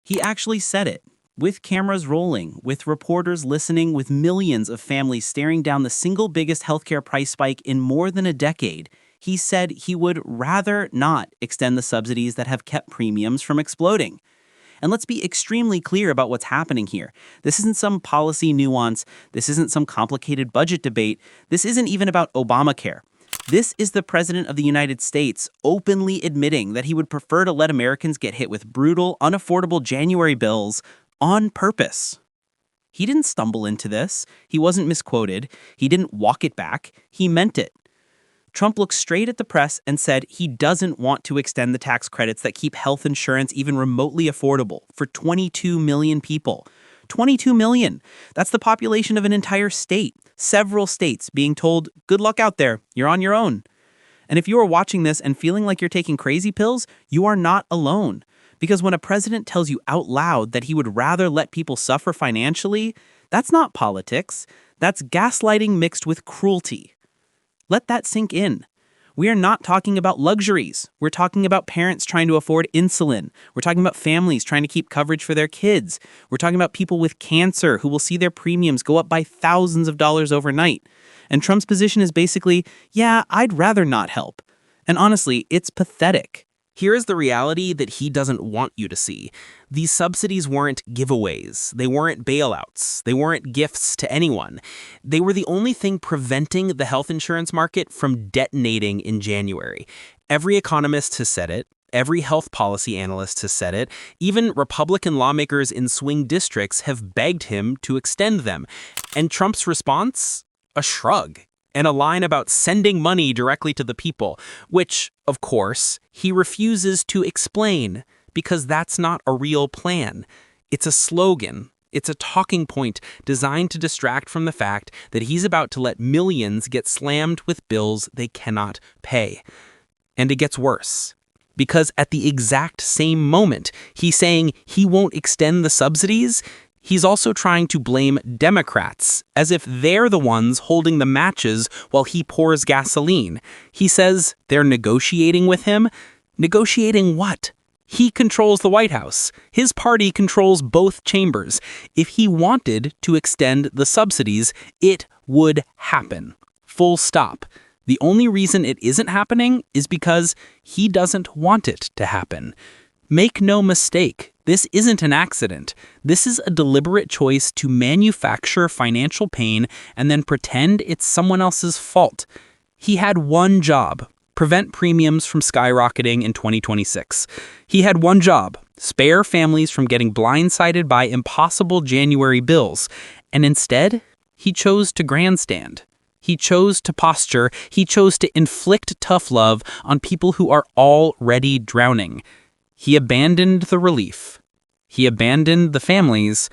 He actually said it. With cameras rolling, with reporters listening, with millions of families staring down the single biggest healthcare price spike in more than a decade, he said he would rather not extend the subsidies that have kept premiums from exploding. And let's be extremely clear about what's happening here. This isn't some policy nuance. This isn't some complicated budget debate. This isn't even about Obamacare. This is the President of the United States openly admitting that he would prefer to let Americans get hit with brutal, unaffordable January bills on purpose. He didn't stumble into this. He wasn't misquoted. He didn't walk it back. He meant it. Trump looked straight at the press and said he doesn't want to extend the tax credits that keep health insurance even remotely affordable for 22 million people. 22 million. That's the population of an entire state. Several states being told, good luck out there. You're on your own. And if you are watching this and feeling like you're taking crazy pills, you are not alone. Because when a president tells you out loud that he would rather let people suffer financially, that's not politics. That's gaslighting mixed with cruelty. Let that sink in. We are not talking about luxuries. We're talking about parents trying to afford insulin. We're talking about families trying to keep coverage for their kids. We're talking about people with cancer who will see their premiums go up by thousands of dollars overnight. And Trump's position is basically, yeah, I'd rather not help. And honestly, it's pathetic. Here is the reality that he doesn't want you to see. These subsidies weren't giveaways. They weren't bailouts. They weren't gifts to anyone. They were the only thing preventing the health insurance market from detonating in January. Every economist has said it. Every health policy analyst has said it. Even Republican lawmakers in swing districts have begged him to extend them. And Trump's response? A shrug. And a line about sending money directly to the people, which, of course, he refuses to explain because that's not a real plan. It's a slogan. It's a talking point designed to distract from the fact that he's about to let millions get slammed with bills they cannot pay. And it gets worse. Because at the exact same moment he's saying he won't extend the subsidies, he's also trying to blame Democrats, as if they're the ones holding the matches while he pours gasoline. He says they're negotiating with him. Negotiating what? He controls the White House. His party controls both chambers. If he wanted to extend the subsidies, it would happen. Full stop. The only reason it isn't happening is because he doesn't want it to happen. Make no mistake, this isn't an accident. This is a deliberate choice to manufacture financial pain and then pretend it's someone else's fault. He had one job: prevent premiums from skyrocketing in 2026. He had one job: spare families from getting blindsided by impossible January bills. And instead, he chose to grandstand. He chose to posture. He chose to inflict tough love on people who are already drowning. He abandoned the relief. He abandoned the families,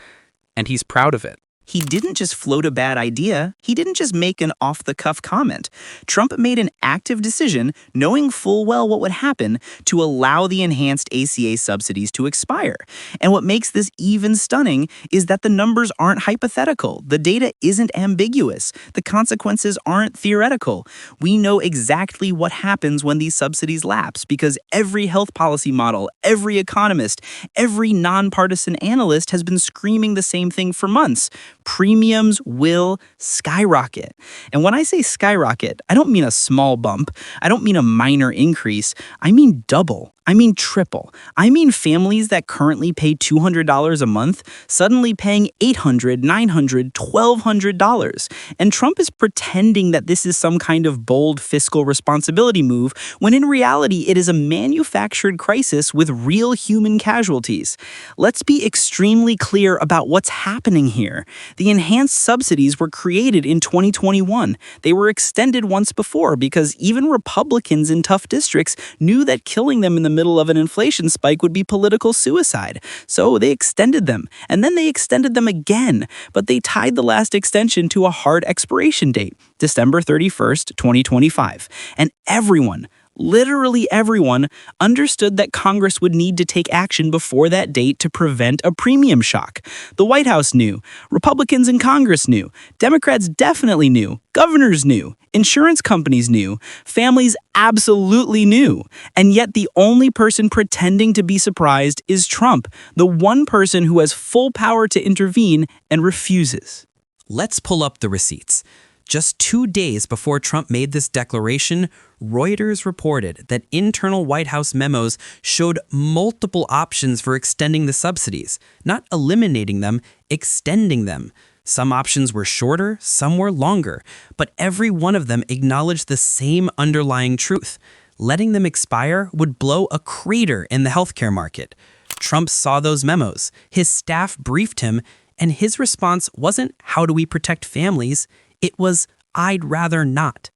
and he's proud of it. He didn't just float a bad idea. He didn't just make an off-the-cuff comment. Trump made an active decision, knowing full well what would happen, to allow the enhanced ACA subsidies to expire. And what makes this even stunning is that the numbers aren't hypothetical. The data isn't ambiguous. The consequences aren't theoretical. We know exactly what happens when these subsidies lapse because every health policy model, every economist, every nonpartisan analyst has been screaming the same thing for months. Premiums will skyrocket. And when I say skyrocket, I don't mean a small bump. I don't mean a minor increase. I mean double. I mean triple. I mean families that currently pay $200 a month suddenly paying $800, $900, $1,200. And Trump is pretending that this is some kind of bold fiscal responsibility move, when in reality it is a manufactured crisis with real human casualties. Let's be extremely clear about what's happening here. The enhanced subsidies were created in 2021. They were extended once before because even Republicans in tough districts knew that killing them in the middle of an inflation spike would be political suicide. So they extended them, and then they extended them again, but they tied the last extension to a hard expiration date, December 31st, 2025. And everyone, literally everyone, understood that Congress would need to take action before that date to prevent a premium shock. The White House knew, Republicans in Congress knew, Democrats definitely knew, governors knew, insurance companies knew, families absolutely knew. And yet the only person pretending to be surprised is Trump, the one person who has full power to intervene and refuses. Let's pull up the receipts. Just 2 days before Trump made this declaration, Reuters reported that internal White House memos showed multiple options for extending the subsidies, not eliminating them, extending them. Some options were shorter, some were longer, but every one of them acknowledged the same underlying truth. Letting them expire would blow a crater in the healthcare market. Trump saw those memos, his staff briefed him, and his response wasn't, "How do we protect families?" It was, "I'd rather not."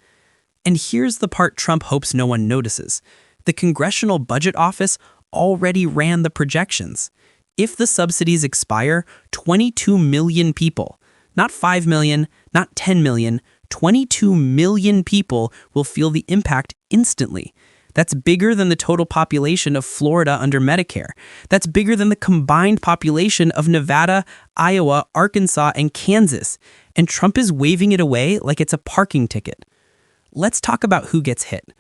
And here's the part Trump hopes no one notices. The Congressional Budget Office already ran the projections. If the subsidies expire, 22 million people, not 5 million, not 10 million, 22 million people will feel the impact instantly. That's bigger than the total population of Florida under Medicare. That's bigger than the combined population of Nevada, Iowa, Arkansas, and Kansas. And Trump is waving it away like it's a parking ticket. Let's talk about who gets hit.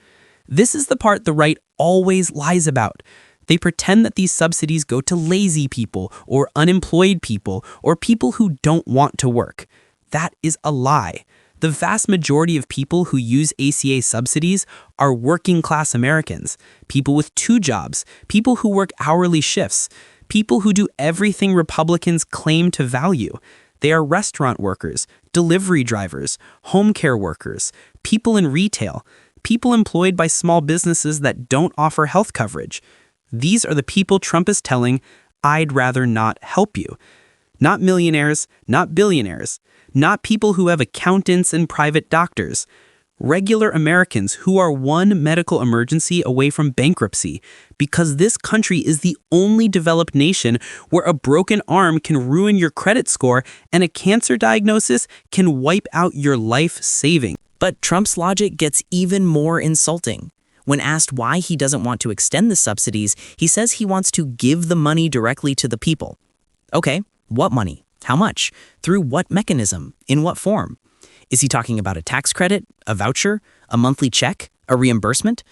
This is the part the right always lies about. They pretend that these subsidies go to lazy people or unemployed people or people who don't want to work. That is a lie. The vast majority of people who use ACA subsidies are working class Americans, people with 2 jobs, people who work hourly shifts, people who do everything Republicans claim to value. They are restaurant workers, delivery drivers, home care workers, people in retail, people employed by small businesses that don't offer health coverage. These are the people Trump is telling, "I'd rather not help you." Not millionaires, not billionaires, not people who have accountants and private doctors. Regular Americans who are one medical emergency away from bankruptcy, because this country is the only developed nation where a broken arm can ruin your credit score and a cancer diagnosis can wipe out your life savings. But Trump's logic gets even more insulting. When asked why he doesn't want to extend the subsidies, he says he wants to give the money directly to the people. Okay, what money? How much? Through what mechanism? In what form? Is he talking about a tax credit, a voucher, a monthly check, a reimbursement?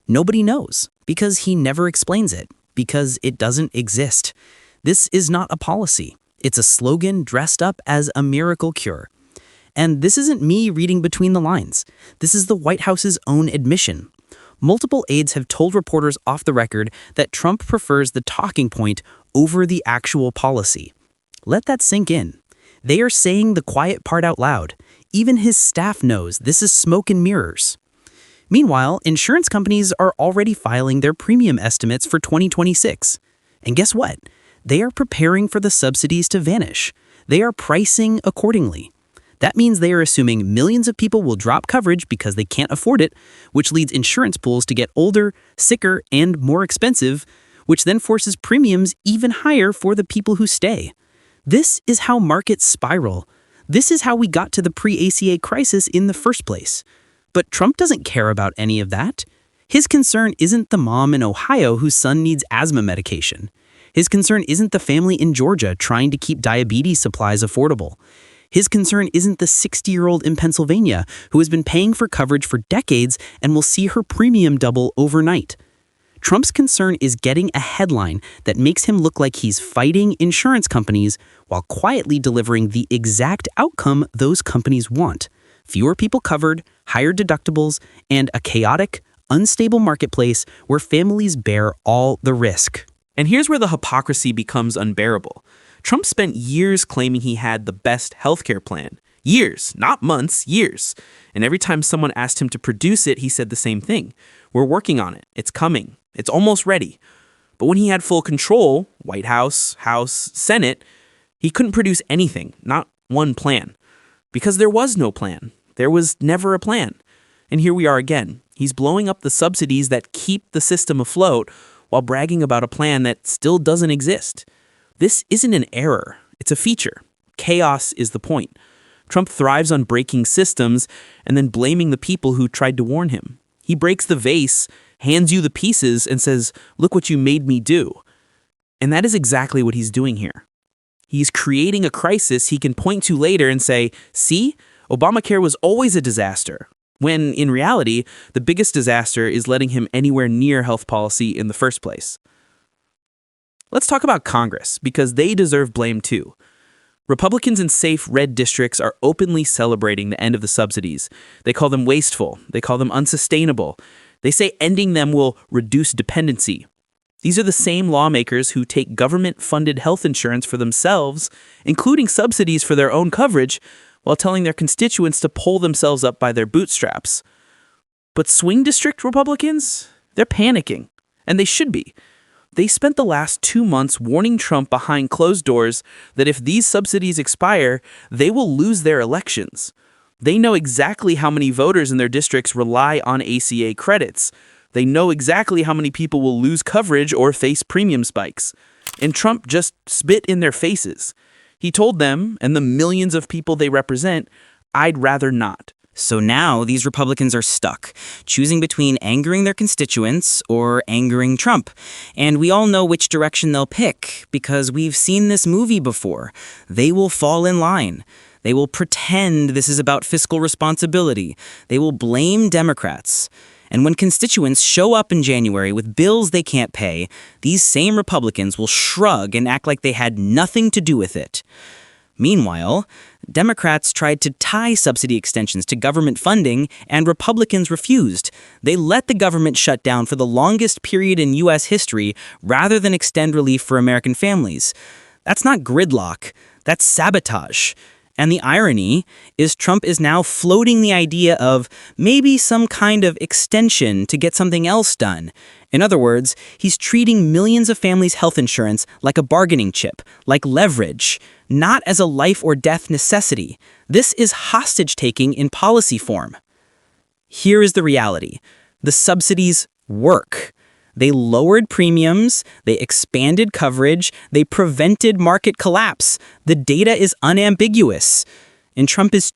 Nobody knows, because he never explains it, because it doesn't exist. This is not a policy. It's a slogan dressed up as a miracle cure. And this isn't me reading between the lines. This is the White House's own admission. Multiple aides have told reporters off the record that Trump prefers the talking point over the actual policy. Let that sink in. They are saying the quiet part out loud. Even his staff knows this is smoke and mirrors. Meanwhile, insurance companies are already filing their premium estimates for 2026. And guess what? They are preparing for the subsidies to vanish. They are pricing accordingly. That means they are assuming millions of people will drop coverage because they can't afford it, which leads insurance pools to get older, sicker, and more expensive, which then forces premiums even higher for the people who stay. This is how markets spiral. This is how we got to the pre-ACA crisis in the first place. But Trump doesn't care about any of that. His concern isn't the mom in Ohio whose son needs asthma medication. His concern isn't the family in Georgia trying to keep diabetes supplies affordable. His concern isn't the 60-year-old in Pennsylvania who has been paying for coverage for decades and will see her premium double overnight. Trump's concern is getting a headline that makes him look like he's fighting insurance companies while quietly delivering the exact outcome those companies want: fewer people covered, higher deductibles, and a chaotic, unstable marketplace where families bear all the risk. And here's where the hypocrisy becomes unbearable. Trump spent years claiming he had the best healthcare plan. Years, not months, years. And every time someone asked him to produce it, he said the same thing. "We're working on it. It's coming. It's almost ready." But when he had full control, White House, House, Senate, he couldn't produce anything, not one plan. Because there was no plan. There was never a plan. And here we are again. He's blowing up the subsidies that keep the system afloat while bragging about a plan that still doesn't exist. This isn't an error. It's a feature. Chaos is the point. Trump thrives on breaking systems and then blaming the people who tried to warn him. He breaks the vase, hands you the pieces, and says, "Look what you made me do." And that is exactly what he's doing here. He's creating a crisis he can point to later and say, "See, Obamacare was always a disaster." When, in reality, the biggest disaster is letting him anywhere near health policy in the first place. Let's talk about Congress, because they deserve blame too. Republicans in safe red districts are openly celebrating the end of the subsidies. They call them wasteful. They call them unsustainable. They say ending them will reduce dependency. These are the same lawmakers who take government-funded health insurance for themselves, including subsidies for their own coverage, while telling their constituents to pull themselves up by their bootstraps. But swing district Republicans? They're panicking. And they should be. They spent the last 2 months warning Trump behind closed doors that if these subsidies expire, they will lose their elections. They know exactly how many voters in their districts rely on ACA credits. They know exactly how many people will lose coverage or face premium spikes. And Trump just spit in their faces. He told them, and the millions of people they represent, "I'd rather not." So now these Republicans are stuck, choosing between angering their constituents or angering Trump. And we all know which direction they'll pick, because we've seen this movie before. They will fall in line. They will pretend this is about fiscal responsibility. They will blame Democrats. And when constituents show up in January with bills they can't pay, these same Republicans will shrug and act like they had nothing to do with it. Meanwhile, Democrats tried to tie subsidy extensions to government funding, and Republicans refused. They let the government shut down for the longest period in U.S. history rather than extend relief for American families. That's not gridlock, that's sabotage. And the irony is Trump is now floating the idea of maybe some kind of extension to get something else done. In other words, he's treating millions of families' health insurance like a bargaining chip, like leverage, not as a life or death necessity. This is hostage-taking in policy form. Here is the reality. The subsidies work. They lowered premiums, they expanded coverage, they prevented market collapse. The data is unambiguous. And Trump is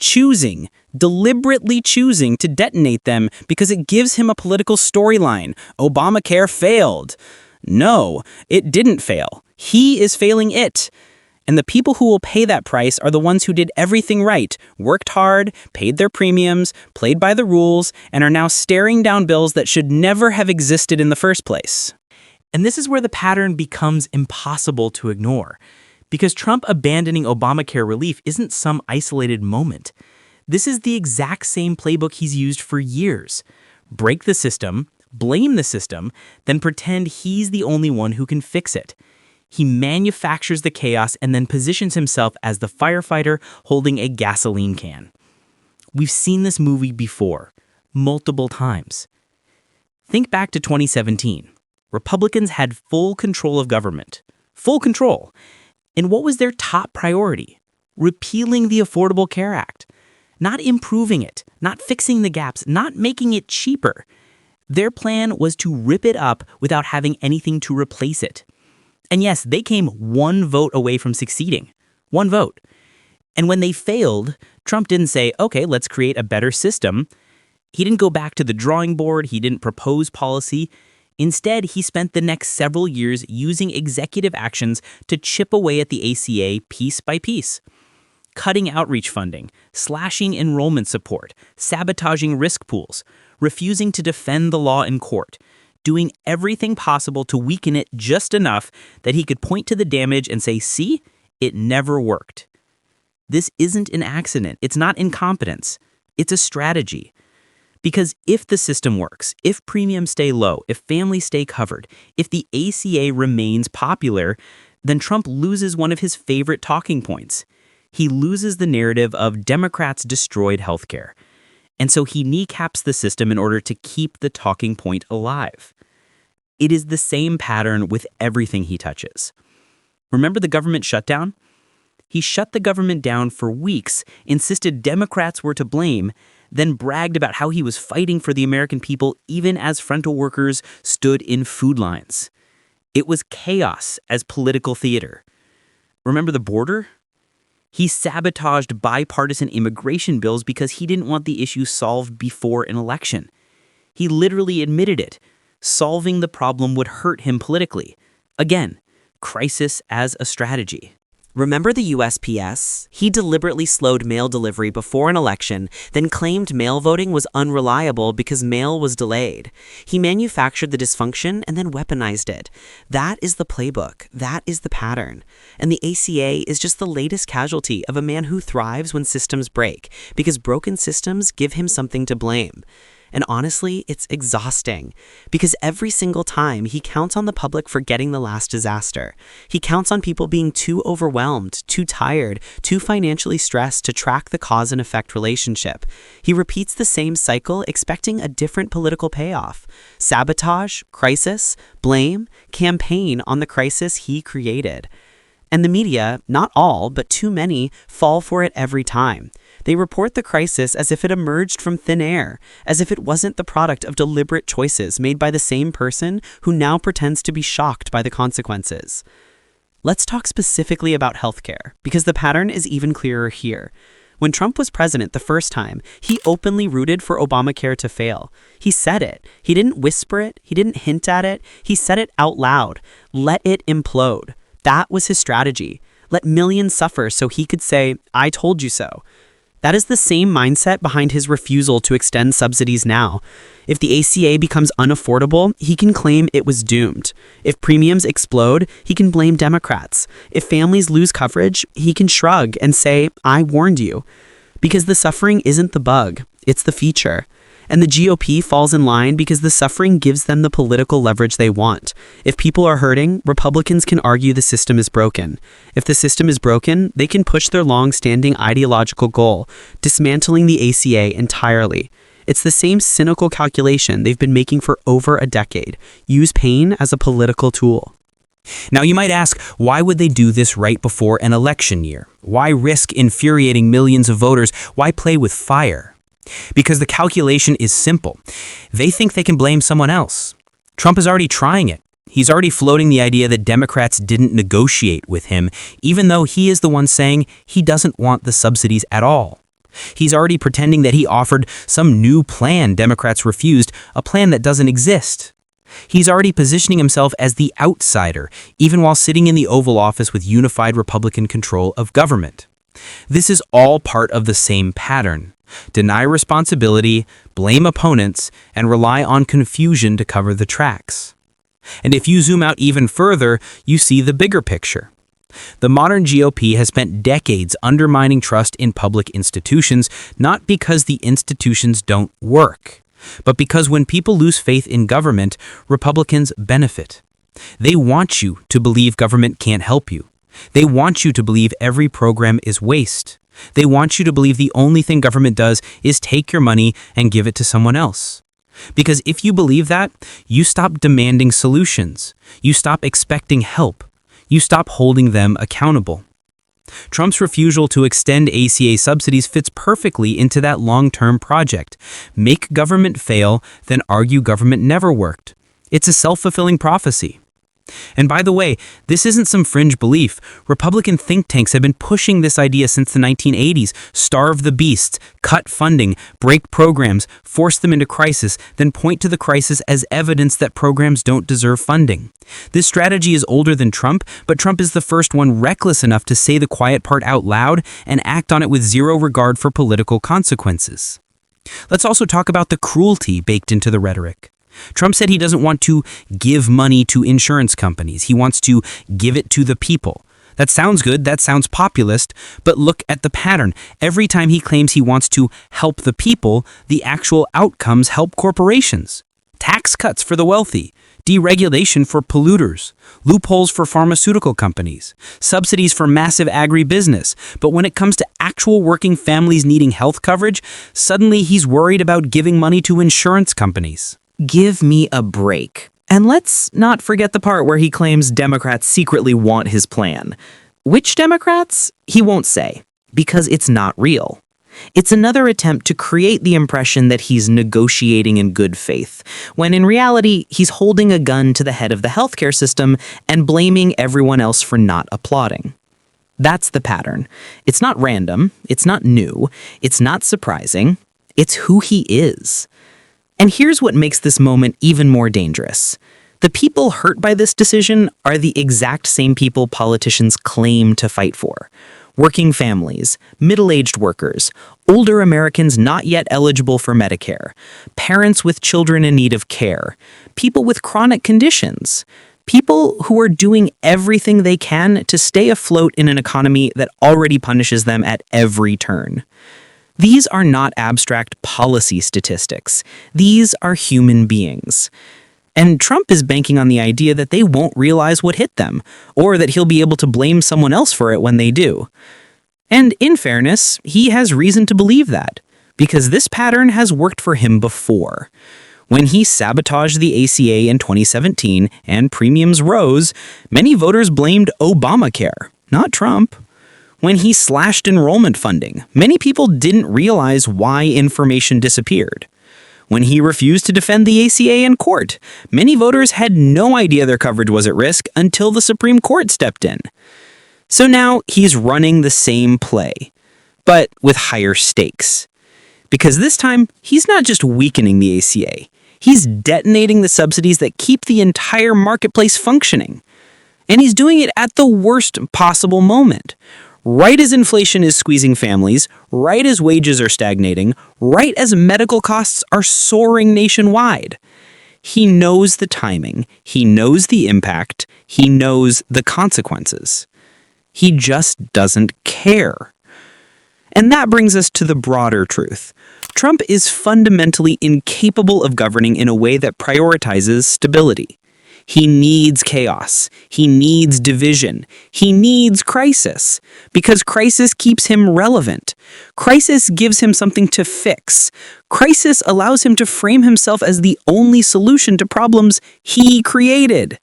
deliberately choosing to detonate them because it gives him a political storyline. Obamacare failed. No, it didn't fail. He is failing it. And the people who will pay that price are the ones who did everything right, worked hard, paid their premiums, played by the rules, and are now staring down bills that should never have existed in the first place. And this is where the pattern becomes impossible to ignore. Because Trump abandoning Obamacare relief isn't some isolated moment. This is the exact same playbook he's used for years. Break the system, blame the system, then pretend he's the only one who can fix it. He manufactures the chaos and then positions himself as the firefighter holding a gasoline can. We've seen this movie before, multiple times. Think back to 2017. Republicans had full control of government. Full control. And what was their top priority? Repealing the Affordable Care Act. Not improving it, not fixing the gaps, not making it cheaper. Their plan was to rip it up without having anything to replace it. And yes, they came one vote away from succeeding. One vote. And when they failed, Trump didn't say, okay, let's create a better system. He didn't go back to the drawing board. He didn't propose policy. Instead, he spent the next several years using executive actions to chip away at the ACA piece by piece. Cutting outreach funding, slashing enrollment support, sabotaging risk pools, refusing to defend the law in court, doing everything possible to weaken it just enough that he could point to the damage and say, see, it never worked. This isn't an accident. It's not incompetence. It's a strategy. Because if the system works, if premiums stay low, if families stay covered, if the ACA remains popular, then Trump loses one of his favorite talking points. He loses the narrative of Democrats destroyed healthcare. And so he kneecaps the system in order to keep the talking point alive. It is the same pattern with everything he touches. Remember the government shutdown? He shut the government down for weeks, insisted Democrats were to blame, then bragged about how he was fighting for the American people even as frontal workers stood in food lines. It was chaos as political theater. Remember the border? He sabotaged bipartisan immigration bills because he didn't want the issue solved before an election. He literally admitted it. Solving the problem would hurt him politically. Again, crisis as a strategy. Remember the USPS? He deliberately slowed mail delivery before an election, then claimed mail voting was unreliable because mail was delayed. He manufactured the dysfunction and then weaponized it. That is the playbook. That is the pattern. And the ACA is just the latest casualty of a man who thrives when systems break, because broken systems give him something to blame. And honestly, it's exhausting, because every single time he counts on the public forgetting the last disaster. He counts on people being too overwhelmed, too tired, too financially stressed to track the cause and effect relationship. He repeats the same cycle, expecting a different political payoff. Sabotage, crisis, blame, campaign on the crisis he created. And the media, not all, but too many, fall for it every time. They report the crisis as if it emerged from thin air, as if it wasn't the product of deliberate choices made by the same person who now pretends to be shocked by the consequences. Let's talk specifically about healthcare, because the pattern is even clearer here. When Trump was president the first time, he openly rooted for Obamacare to fail. He said it. He didn't whisper it. He didn't hint at it. He said it out loud. Let it implode. That was his strategy. Let millions suffer so he could say, "I told you so." That is the same mindset behind his refusal to extend subsidies now. If the ACA becomes unaffordable, he can claim it was doomed. If premiums explode, he can blame Democrats. If families lose coverage, he can shrug and say, "I warned you." Because the suffering isn't the bug, it's the feature. And the GOP falls in line because the suffering gives them the political leverage they want. If people are hurting, Republicans can argue the system is broken. If the system is broken, they can push their long-standing ideological goal, dismantling the ACA entirely. It's the same cynical calculation they've been making for over a decade. Use pain as a political tool. Now you might ask, why would they do this right before an election year? Why risk infuriating millions of voters? Why play with fire? Because the calculation is simple. They think they can blame someone else. Trump is already trying it. He's already floating the idea that Democrats didn't negotiate with him, even though he is the one saying he doesn't want the subsidies at all. He's already pretending that he offered some new plan Democrats refused, a plan that doesn't exist. He's already positioning himself as the outsider, even while sitting in the Oval Office with unified Republican control of government. This is all part of the same pattern. Deny responsibility, blame opponents, and rely on confusion to cover the tracks. And if you zoom out even further, you see the bigger picture. The modern GOP has spent decades undermining trust in public institutions, not because the institutions don't work, but because when people lose faith in government, Republicans benefit. They want you to believe government can't help you. They want you to believe every program is waste. They want you to believe the only thing government does is take your money and give it to someone else. Because if you believe that, you stop demanding solutions. You stop expecting help. You stop holding them accountable. Trump's refusal to extend ACA subsidies fits perfectly into that long-term project. Make government fail, then argue government never worked. It's a self-fulfilling prophecy. And by the way, this isn't some fringe belief. Republican think tanks have been pushing this idea since the 1980s. Starve the beasts, cut funding, break programs, force them into crisis, then point to the crisis as evidence that programs don't deserve funding. This strategy is older than Trump, but Trump is the first one reckless enough to say the quiet part out loud and act on it with zero regard for political consequences. Let's also talk about the cruelty baked into the rhetoric. Trump said he doesn't want to give money to insurance companies. He wants to give it to the people. That sounds good, that sounds populist, but look at the pattern. Every time he claims he wants to help the people, the actual outcomes help corporations. Tax cuts for the wealthy, deregulation for polluters, loopholes for pharmaceutical companies, subsidies for massive agribusiness. But when it comes to actual working families needing health coverage, suddenly he's worried about giving money to insurance companies. Give me a break. And let's not forget the part where he claims Democrats secretly want his plan. Which Democrats? He won't say, because it's not real. It's another attempt to create the impression that he's negotiating in good faith, when in reality, he's holding a gun to the head of the healthcare system and blaming everyone else for not applauding. That's the pattern. It's not random, it's not new, it's not surprising, it's who he is. And here's what makes this moment even more dangerous. The people hurt by this decision are the exact same people politicians claim to fight for. Working families, middle-aged workers, older Americans not yet eligible for Medicare, parents with children in need of care, people with chronic conditions, people who are doing everything they can to stay afloat in an economy that already punishes them at every turn. These are not abstract policy statistics. These are human beings. And Trump is banking on the idea that they won't realize what hit them, or that he'll be able to blame someone else for it when they do. And in fairness, he has reason to believe that, because this pattern has worked for him before. When he sabotaged the ACA in 2017 and premiums rose, many voters blamed Obamacare, not Trump. When he slashed enrollment funding, many people didn't realize why information disappeared. When he refused to defend the ACA in court, many voters had no idea their coverage was at risk until the Supreme Court stepped in. So now he's running the same play, but with higher stakes. Because this time, he's not just weakening the ACA, he's detonating the subsidies that keep the entire marketplace functioning. And he's doing it at the worst possible moment. Right as inflation is squeezing families, right as wages are stagnating, right as medical costs are soaring nationwide. He knows the timing, he knows the impact, he knows the consequences. He just doesn't care. And that brings us to the broader truth. Trump is fundamentally incapable of governing in a way that prioritizes stability. He needs chaos. He needs division. He needs crisis. Because crisis keeps him relevant. Crisis gives him something to fix. Crisis allows him to frame himself as the only solution to problems he created.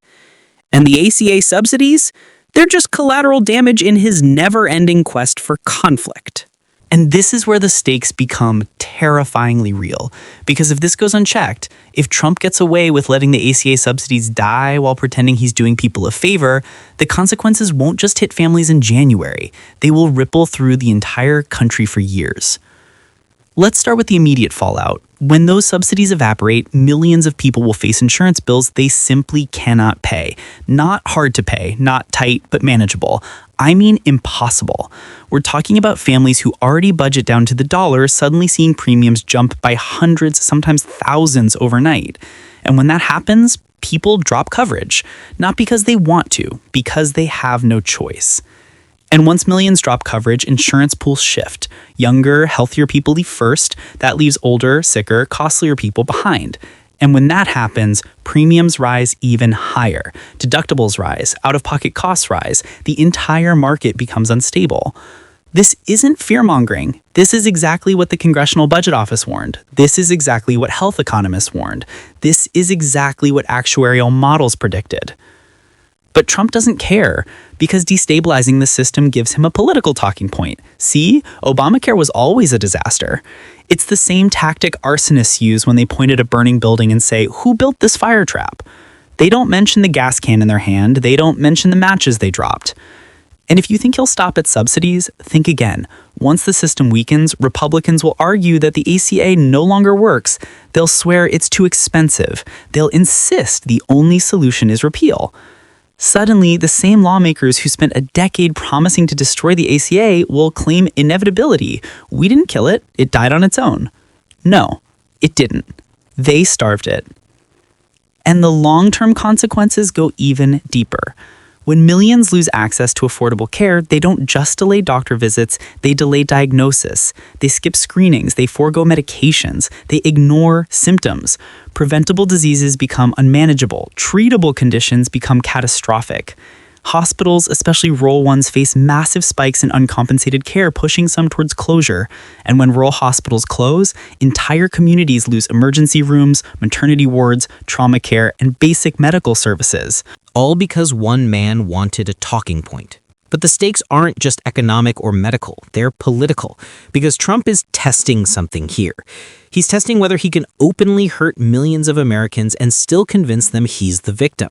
And the ACA subsidies? They're just collateral damage in his never-ending quest for conflict. And this is where the stakes become terrifyingly real. Because if this goes unchecked, if Trump gets away with letting the ACA subsidies die while pretending he's doing people a favor, the consequences won't just hit families in January. They will ripple through the entire country for years. Let's start with the immediate fallout. When those subsidies evaporate, millions of people will face insurance bills they simply cannot pay. Not hard to pay, not tight, but manageable. I mean impossible. We're talking about families who already budget down to the dollar suddenly seeing premiums jump by hundreds, sometimes thousands overnight. And when that happens, people drop coverage. Not because they want to, because they have no choice. And once millions drop coverage, insurance pools shift. Younger, healthier people leave first. That leaves older, sicker, costlier people behind. And when that happens, premiums rise even higher. Deductibles rise, out-of-pocket costs rise. The entire market becomes unstable. This isn't fear-mongering. This is exactly what the Congressional Budget Office warned. This is exactly what health economists warned. This is exactly what actuarial models predicted. But Trump doesn't care, because destabilizing the system gives him a political talking point. See, Obamacare was always a disaster. It's the same tactic arsonists use when they point at a burning building and say, "Who built this fire trap?" They don't mention the gas can in their hand. They don't mention the matches they dropped. And if you think he'll stop at subsidies, think again. Once the system weakens, Republicans will argue that the ACA no longer works. They'll swear it's too expensive. They'll insist the only solution is repeal. Suddenly, the same lawmakers who spent a decade promising to destroy the ACA will claim inevitability. We didn't kill it. It died on its own. No, it didn't. They starved it. And the long-term consequences go even deeper. When millions lose access to affordable care, they don't just delay doctor visits, they delay diagnosis. They skip screenings, they forego medications, they ignore symptoms. Preventable diseases become unmanageable, treatable conditions become catastrophic. Hospitals, especially rural ones, face massive spikes in uncompensated care, pushing some towards closure. And when rural hospitals close, entire communities lose emergency rooms, maternity wards, trauma care, and basic medical services. All because one man wanted a talking point. But the stakes aren't just economic or medical, they're political, because Trump is testing something here. He's testing whether he can openly hurt millions of Americans and still convince them he's the victim.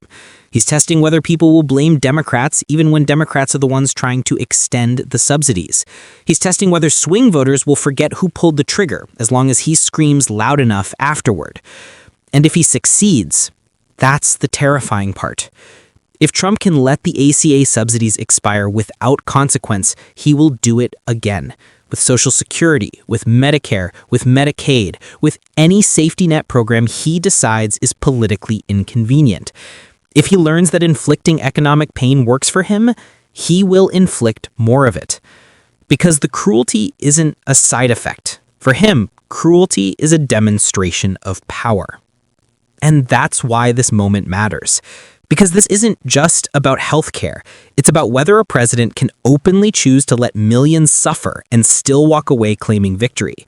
He's testing whether people will blame Democrats even when Democrats are the ones trying to extend the subsidies. He's testing whether swing voters will forget who pulled the trigger as long as he screams loud enough afterward. And if he succeeds, that's the terrifying part. If Trump can let the ACA subsidies expire without consequence, he will do it again. With Social Security, with Medicare, with Medicaid, with any safety net program he decides is politically inconvenient. If he learns that inflicting economic pain works for him, he will inflict more of it. Because the cruelty isn't a side effect. For him, cruelty is a demonstration of power. And that's why this moment matters. Because this isn't just about healthcare. It's about whether a president can openly choose to let millions suffer and still walk away claiming victory.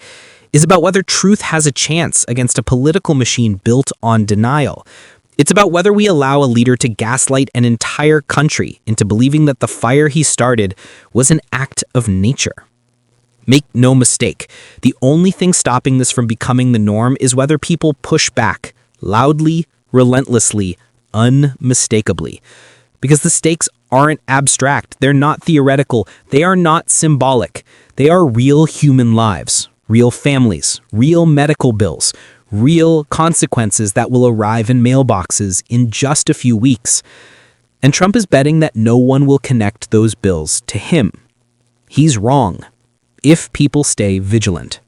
It's about whether truth has a chance against a political machine built on denial. It's about whether we allow a leader to gaslight an entire country into believing that the fire he started was an act of nature. Make no mistake, the only thing stopping this from becoming the norm is whether people push back, loudly, relentlessly, unmistakably. Because the stakes aren't abstract, they're not theoretical, they are not symbolic. They are real human lives, real families, real medical bills, real consequences that will arrive in mailboxes in just a few weeks. And Trump is betting that no one will connect those bills to him. He's wrong, if people stay vigilant.